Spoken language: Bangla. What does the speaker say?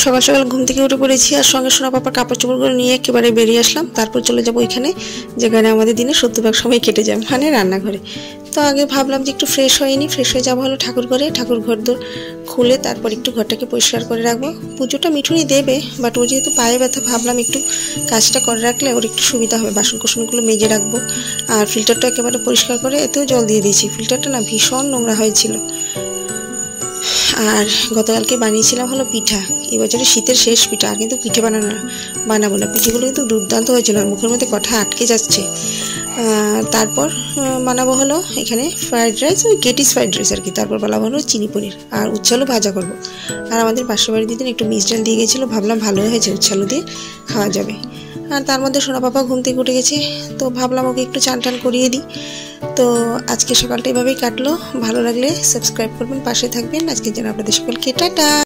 সকাল সকাল ঘুম থেকে উঠে পড়েছি আর সঙ্গে সোনা পাপার কাপড় চোপড়গুলো নিয়ে একেবারে বেরিয়ে আসলাম। তারপর চলে যাব ওইখানে যেখানে আমাদের দিনে 70 সময় কেটে যায়, মানে রান্নাঘরে। তো আগে ভাবলাম যে একটু ফ্রেশ হয়নি, ফ্রেশ হয়ে যাবো হলো ঠাকুর ঘরে। ঠাকুর ঘর দোর খুলে তারপর একটু ঘরটাকে পরিষ্কার করে রাখবো। পুজোটা মিঠুনি দেবে, বাট ও যেহেতু পায়ে ব্যথা ভাবলাম একটু কাজটা করে রাখলে ওর একটু সুবিধা হবে। বাসন কোসনগুলো মেজে রাখবো আর ফিল্টারটা একেবারে পরিষ্কার করে এতেও জল দিয়ে দিয়েছি। ফিল্টারটা না ভীষণ নোংরা হয়েছিল। আর গতকালকে বানিয়েছিলাম হলো পিঠা, এবছরে শীতের শেষ পিঠা, কিন্তু পিঠে বানাবো না। পিঠেগুলো কিন্তু দুর্দান্ত হয়েছিল, আর মুখের মধ্যে কথা আটকে যাচ্ছে। তারপর বানাবো হলো এখানে ফ্রাইড রাইস, ওই গেটিস ফ্রাইড রাইস আর কি। তারপর বানাবো হলো চিনি পনির আর উচ্ছালু ভাজা করবো। আর আমাদের পাশের বাড়ির দিদিন একটু মিষ্টি ডাল দিয়ে গেছিলো, ভাবলাম ভালো হয়েছে, উচ্ছালু দিয়ে খাওয়া যাবে। আর তার মধ্যে সোনা পাপা ঘুম থেকে উঠে গেছে, তো ভাবলাম ওকে একটু চান টান করিয়ে দিই। তো আজকে সকালটা এভাবেই কাটলো। ভালো লাগলে সাবস্ক্রাইব করবেন, পাশে থাকবেন। আজকের জন্য আপনাদের সকলকে টাটা।